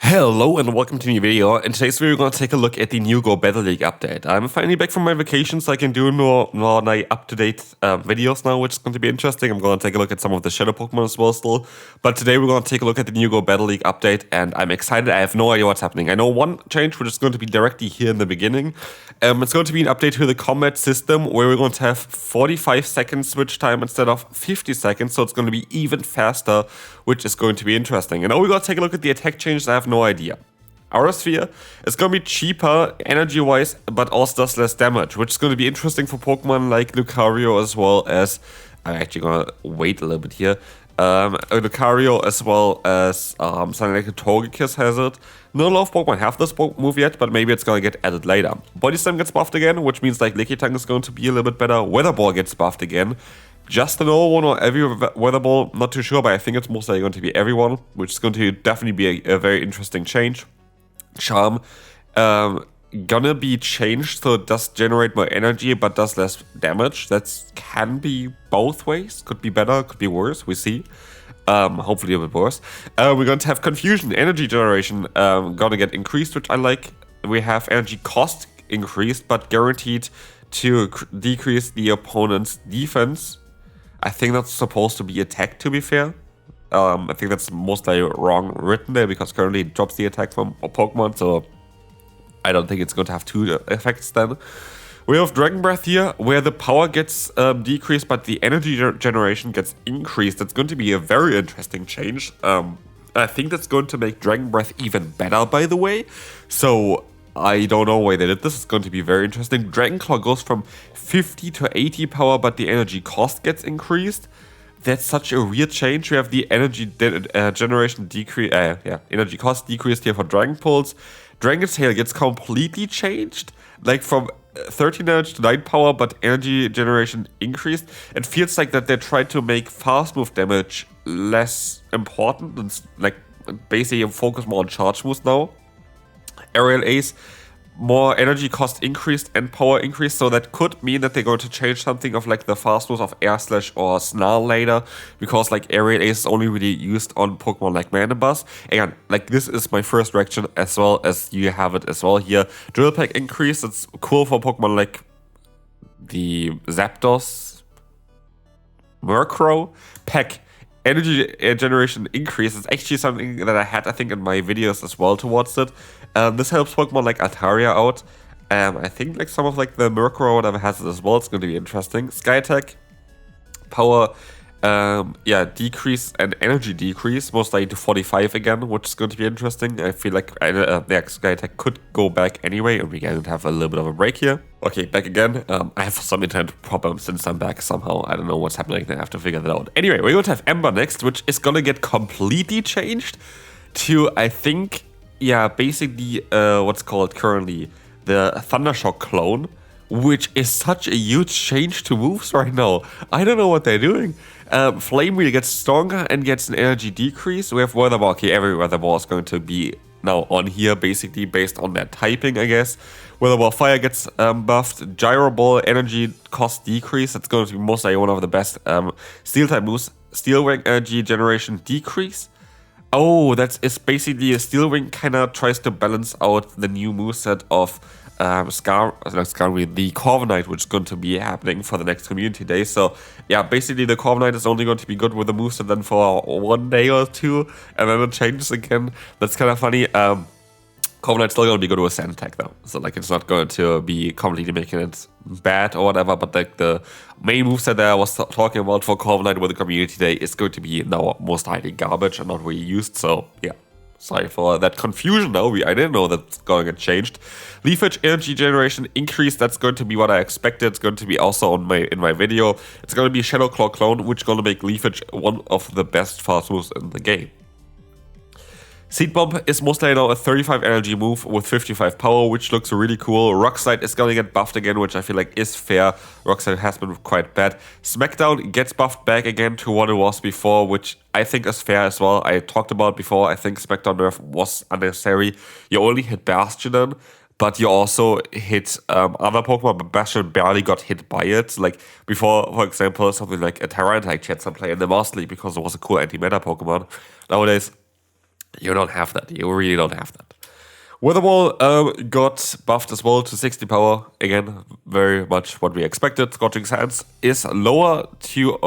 Hello and welcome to a new video. In today's video, we're going to take a look at the new GO Battle League update. I'm finally back from my vacation, so I can do more up-to-date videos now, which is going to be interesting. I'm going to take a look at some of the shadow Pokemon as well still. But today we're going to take a look at the new GO Battle League update, and I'm excited. I have no idea what's happening. I know one change, which is going to be directly here in the beginning. It's going to be an update to the combat system, where we're going to have 45 seconds switch time instead of 50 seconds, so it's going to be even faster, which is going to be interesting. And now we're going to take a look at the attack changes. I have no idea. Aura Sphere is going to be cheaper energy-wise, but also does less damage, which is going to be interesting for Pokemon like Lucario, as well as... I'm actually going to wait a little bit here. Lucario, as well as something like a Togekiss has it. Not a lot of Pokemon have this move yet, but maybe it's going to get added later. Body Slam gets buffed again, which means like Lickitung is going to be a little bit better. Weather Ball gets buffed again. Just an old one or every Weather Ball, not too sure, but I think it's most likely going to be everyone, which is going to definitely be a very interesting change. Charm, gonna be changed, so it does generate more energy, but does less damage. That can be both ways. Could be better, could be worse, we see. Hopefully a bit worse. We're going to have Confusion, energy generation, gonna get increased, which I like. We have energy cost increased, but guaranteed to decrease the opponent's defense. I think that's supposed to be attack, to be fair. I think that's mostly wrong written there, because currently it drops the attack from a Pokemon, so I don't think it's going to have two effects then. We have Dragon Breath here, where the power gets decreased, but the energy generation gets increased. That's going to be a very interesting change. I think that's going to make Dragon Breath even better, by the way. So I don't know why they did this. It's going to be very interesting. Dragon Claw goes from 50 to 80 power, but the energy cost gets increased. That's such a weird change. We have the energy generation decrease, energy cost decreased here for Dragon Pulse. Dragon Tail gets completely changed, like from 13 damage to 9 power, but energy generation increased. It feels like that they tried to make fast move damage less important and like basically focus more on charge moves now. Aerial Ace, more energy cost increased and power increased, so that could mean that they're going to change something of like the fast moves of Air Slash or Snarl later, because like Aerial Ace is only really used on Pokemon like Manabuzz. Again, like this is my first reaction, as well as you have it as well here. Drill Peck increase, it's cool for Pokemon like the Zapdos, Murkrow. Peck, energy generation increase is actually something that I had, I think, in my videos as well towards it. This helps Pokemon like Altaria out. I think like some of like the Murkrow or whatever has it as well. It's going to be interesting. Sky Attack, power, decrease and energy decrease, most likely to 45 again, which is going to be interesting. I feel like Sky Attack could go back anyway, and we can have a little bit of a break here. Okay, back again. I have some internet problems since I'm back somehow. I don't know what's happening. I have to figure that out. Anyway, we're going to have Ember next, which is going to get completely changed to, I think, basically what's called currently the Thundershock clone, which is such a huge change to moves right now. I don't know what they're doing. Flame Wheel gets stronger and gets an energy decrease. We have Weather Ball. Okay, every Weather Ball is going to be now on here, basically based on their typing, I guess. Weather Ball Fire gets buffed. Gyro Ball, energy cost decrease. That's going to be most likely one of the best Steel type moves. Steel Wing, energy generation decrease. Oh, it's basically a Steel Wing kind of tries to balance out the new moveset of the Corviknight, which is going to be happening for the next community day. So yeah, basically the Corviknight is only going to be good with the moveset then for 1 day or 2, and then it changes again. That's kind of funny. Corviknight's still going to be good with Sand Attack though, so like it's not going to be completely making it bad or whatever, but like the main moveset that I was talking about for Corviknight with the community day is going to be now most highly garbage and not really used, so yeah. Sorry for that confusion now, I didn't know that's going to get changed. Leafage energy generation increase, that's going to be what I expected. It's going to be also in my video. It's going to be Shadow Claw clone, which is going to make Leafage one of the best fast moves in the game. Seed Bomb is most likely now a 35 energy move with 55 power, which looks really cool. Rock Slide is going to get buffed again, which I feel like is fair. Rock Slide has been quite bad. Smackdown gets buffed back again to what it was before, which I think is fair as well. I talked about before, I think Smackdown nerf was unnecessary. You only hit Bastion, but you also hit other Pokemon, but Bastion barely got hit by it. Like before, for example, something like a Tyranitar had some play in the Master League because it was a cool anti-meta Pokemon. Nowadays, You don't have that. You really don't have that. Weather Ball got buffed as well to 60 power. Again, very much what we expected. Scorching Sands is lower to...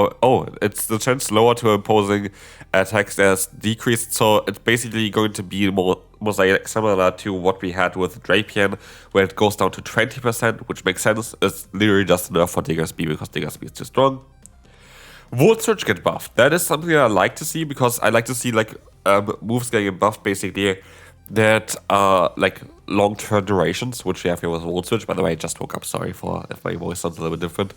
it's the chance lower to opposing attacks that's decreased. So it's basically going to be most like similar to what we had with Drapion, where it goes down to 20%, which makes sense. It's literally just enough for Diggersby because Diggersby is too strong. Volt Surge get buffed. That is something I like to see because I like to see like moves getting buffed basically that are like long-term durations, which we have here with Volt Switch. By the way, I just woke up, sorry if my voice sounds a little bit different.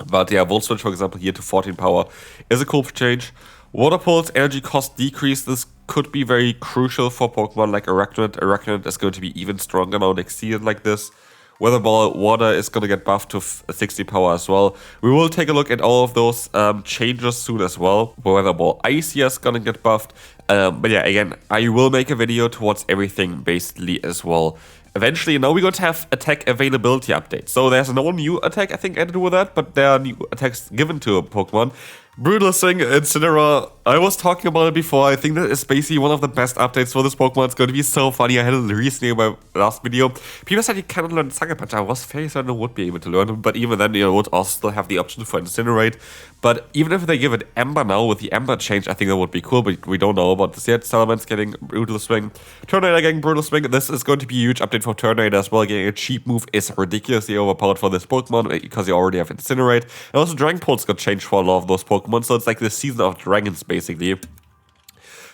But yeah, Volt Switch, for example, here to 14 power is a cool change. Water Pulse, energy cost decrease. This could be very crucial for Pokemon like Arachnid. Arachnid is going to be even stronger now next season like this. Weather Ball, water is going to get buffed to 60 power as well. We will take a look at all of those changes soon as well. Weather Ball Icy is going to get buffed. But yeah, again, I will make a video towards everything basically as well. Eventually, now we're going to have attack availability updates. So there's no new attack, I think, added with that, but there are new attacks given to a Pokemon. Brutal Swing, Incineroar, I was talking about it before. I think that is basically one of the best updates for this Pokemon. It's going to be so funny. I had it recently in my last video. People said you cannot learn Sucker Punch. I was very certain I would be able to learn it, but even then, you would also still have the option for Incinerate. But even if they give it Ember now with the Ember change, I think that would be cool, but we don't know about this yet. Salamence getting Brutal Swing. Tornado getting Brutal Swing. This is going to be a huge update for Tornado as well. Getting a cheap move is ridiculously overpowered for this Pokemon because you already have Incinerate. And also Dragon Pulse got changed for a lot of those Pokemon, so it's like the season of dragons basically.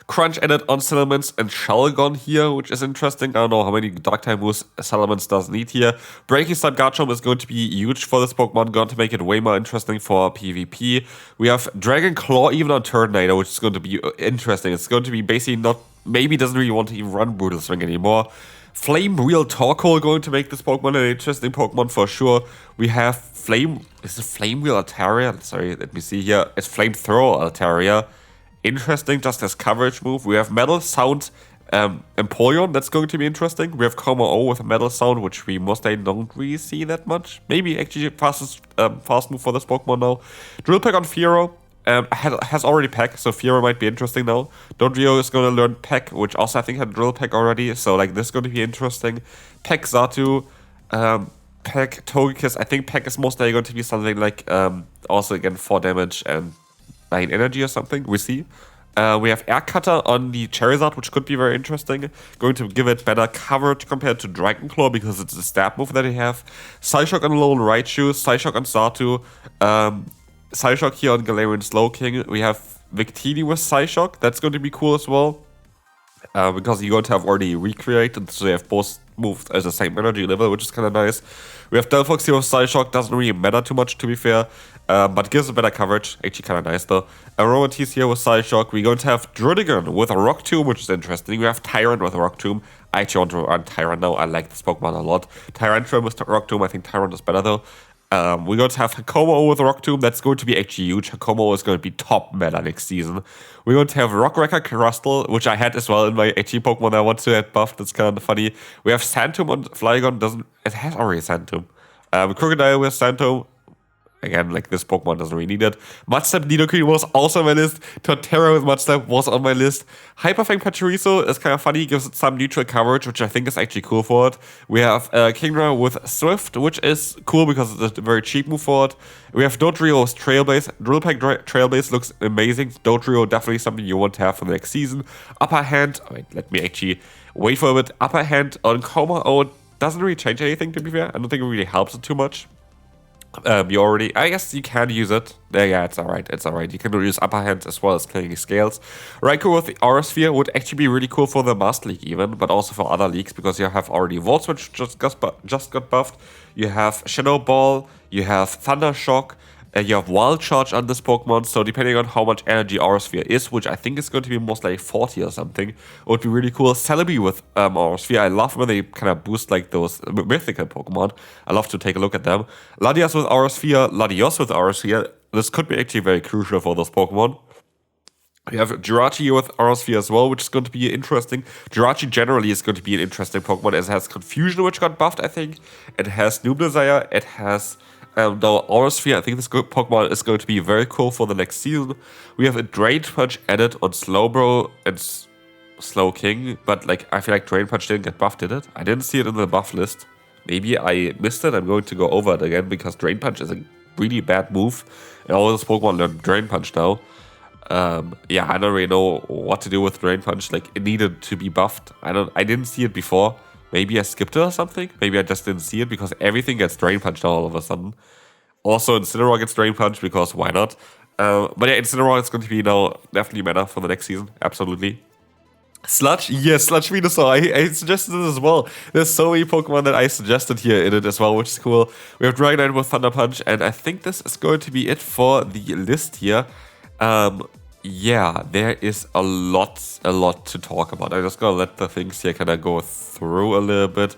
Crunch added on Salamence and Shelgon here, which is interesting. I don't know how many Dark type moves Salamence does need here. Breaking Stab Garchomp is going to be huge for this Pokemon, going to make it way more interesting for PvP. We have Dragon Claw even on Tornado, which is going to be interesting. It's going to be basically not, maybe doesn't really want to even run Brutal Swing anymore. Flame Wheel Torkoal going to make this Pokemon an interesting Pokemon for sure. We have is it Flame Wheel Altaria? Sorry, let me see here. It's Flamethrower Altaria. Interesting, just as coverage move. We have Metal Sound Empoleon, that's going to be interesting. We have Como-O with a Metal Sound, which we mostly don't really see that much. Maybe actually fast move for this Pokemon now. Drill Peck on Fearow. Has already Peck, so Fearow might be interesting now. Dodrio is going to learn Peck, which also I think had Drill Peck already, so like this is going to be interesting. Peck Xatu, Peck Togekiss. I think Peck is mostly going to be something like also again 4 damage and 9 energy or something, we see. We have Air Cutter on the Charizard, which could be very interesting. Going to give it better coverage compared to Dragon Claw because it's a stab move that they have. Psyshock on Lone Raichu, Psyshock on Xatu, Psyshock here on Galarian Slowking. We have Victini with Psyshock. That's going to be cool as well. Because you're going to have already recreated, so you have both moves as the same energy level, which is kind of nice. We have Delphox here with Psyshock. Doesn't really matter too much, to be fair. But gives a better coverage. Actually kind of nice, though. Aromatisse here with Psyshock. We're going to have Druddigon with a Rock Tomb, which is interesting. We have Tyrant with a Rock Tomb. I actually want to run Tyrant now. I like this Pokemon a lot. Tyrantrum with Rock Tomb. I think Tyrant is better, though. We're going to have Hakomo with Rock Tomb. That's going to be actually huge. Hakomo is going to be top meta next season. We're going to have Rock Wrecker Crustle, which I had as well in my HG Pokemon I want to add buffed. That's kind of funny. We have Santum on Flygon. It has already Santum. Crocodile with Santum. Again, like this Pokemon doesn't really need it. Mudstep Nidoqueen was also on my list. Torterra with Mudstep was on my list. Hyperfang Pachirisu is kind of funny, gives it some neutral coverage, which I think is actually cool for it. We have Kingdra with Swift, which is cool because it's a very cheap move for it. We have Dodrio's Trailblaze. Drillpack Trailblaze looks amazing. Dodrio definitely something you want to have for the next season. Upper Hand, wait, let me actually wait for a bit. Upper Hand on Como-O doesn't really change anything, to be fair. I don't think it really helps it too much. I guess you can use it. Yeah, it's alright, You can use Upper Hand as well as Clinging Scales. Raikou with the Aura Sphere would actually be really cool for the Master League even, but also for other leagues, because you have already Volt Switch just got buffed, you have Shadow Ball, you have Thunder Shock, you have Wild Charge on this Pokemon, so depending on how much energy Aura Sphere is, which I think is going to be most like 40 or something, it would be really cool. Celebi with Aura Sphere, I love when they kind of boost like those mythical Pokemon. I love to take a look at them. Latias with Aura Sphere, Latios with Aura Sphere, this could be actually very crucial for those Pokemon. We have Jirachi with Aura Sphere as well, which is going to be interesting. Jirachi generally is going to be an interesting Pokemon, as it has Confusion, which got buffed, I think. It has Noob Desire, it has now Aura Sphere. I think this Pokemon is going to be very cool for the next season. We have a Drain Punch added on Slowbro and Slowking, but like I feel like Drain Punch didn't get buffed, did it? I didn't see it in the buff list. Maybe I missed it. I'm going to go over it again because Drain Punch is a really bad move. And all those Pokemon learn Drain Punch now. Yeah, I don't really know what to do with Drain Punch. Like, it needed to be buffed. I didn't see it before. Maybe I skipped it or something. Maybe I just didn't see it because everything gets Drain Punched now all of a sudden. Also, Incineroar gets Drain Punch because why not? But yeah, Incineroar is going to be now definitely meta for the next season. Absolutely. Sludge? Yes, Sludge Venusaur. I suggested this as well. There's so many Pokemon that I suggested here in it as well, which is cool. We have Dragonite with Thunder Punch, and I think this is going to be it for the list here. Yeah, there is a lot to talk about. I'm just gonna let the things here kind of go through a little bit.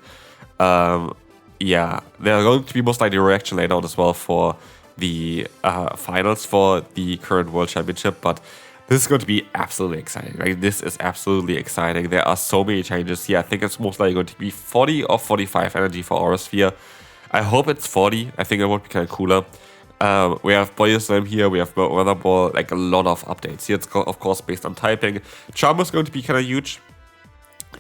Yeah, there are going to be most likely a reaction later on as well for the finals for the current World Championship, but this is going to be absolutely exciting. Like, this is absolutely exciting. There are so many changes here. I think it's most likely going to be 40 or 45 energy for Aura Sphere. I hope it's 40. I think it would be kind of cooler. We have Body Slam here, we have Weather Ball, like a lot of updates. Here it's of course based on typing. Charm is going to be kind of huge.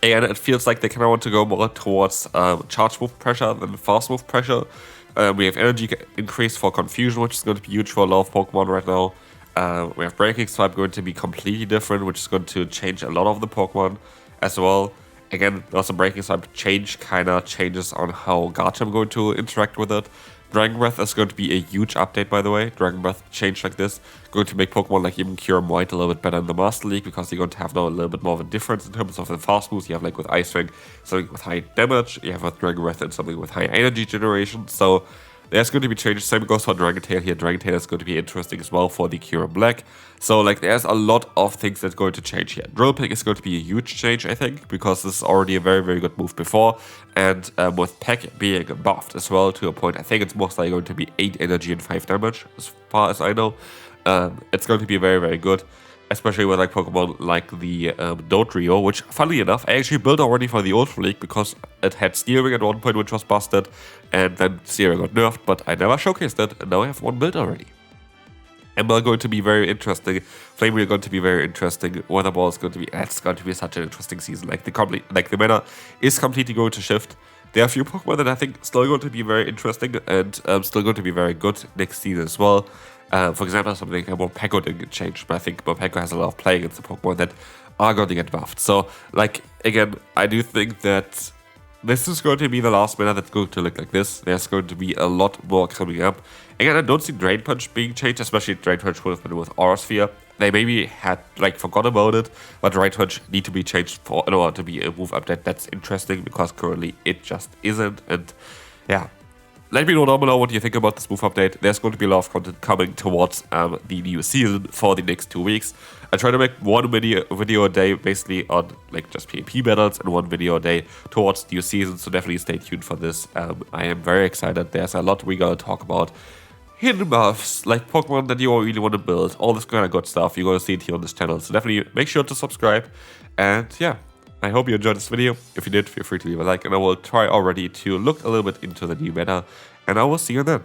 And it feels like they kind of want to go more towards charge move pressure than fast move pressure. We have energy increase for Confusion, which is going to be huge for a lot of Pokemon right now. We have Breaking Swipe going to be completely different, which is going to change a lot of the Pokemon as well. Again, also Breaking Swipe change kind of changes on how Garchomp going to interact with it. Dragon Breath is going to be a huge update, by the way. Dragon Breath change like this, going to make Pokemon like even Kyurem White a little bit better in the Master League, because you're going to have now a little bit more of a difference in terms of the fast moves. You have like with Ice Fang, something with high damage, you have with Dragon Breath and something with high energy generation, so there's going to be changes. Same goes for Dragon Tail here. Dragon Tail is going to be interesting as well for the Kyurem Black. So like there's a lot of things that's going to change here. Drill Peck is going to be a huge change, I think, because this is already a very good move before. And with Peck being buffed as well to a point, I think it's most likely going to be 8 energy and 5 damage, as far as I know. It's going to be very good. Especially with like Pokemon like the Dodrio, which funnily enough I actually built already for the Ultra League because it had Steering at one point, which was busted, and then Steering got nerfed, but I never showcased it, and now I have one build already. Ember going to be very interesting, Flame Wheel going to be very interesting, Weather Ball is going to be, it's going to be such an interesting season. Like the meta is completely going to shift. There are a few Pokemon that I think still going to be very interesting and still going to be very good next season as well. For example, something like Morpeko didn't get changed, but I think Morpeko has a lot of play against the Pokemon that are going to get buffed. So, like, again, I do think that this is going to be the last meta that's going to look like this. There's going to be a lot more coming up. Again, I don't see Drain Punch being changed, especially Drain Punch would have been with Aura Sphere. They maybe had, like, forgot about it, but Drain Punch need to be changed in order to be a move update that's interesting, because currently it just isn't. And, yeah. Let me know down below what you think about this move update. There's going to be a lot of content coming towards the new season for the next 2 weeks. I try to make one video a day basically on like just PvP battles, and one video a day towards the new season, so definitely stay tuned for this. I am very excited. There's a lot we're going to talk about. Hidden buffs, like Pokemon that you really want to build, all this kind of good stuff. You're going to see it here on this channel, so definitely make sure to subscribe. And yeah, I hope you enjoyed this video. If you did, feel free to leave a like, and I will try already to look a little bit into the new meta, and I will see you then.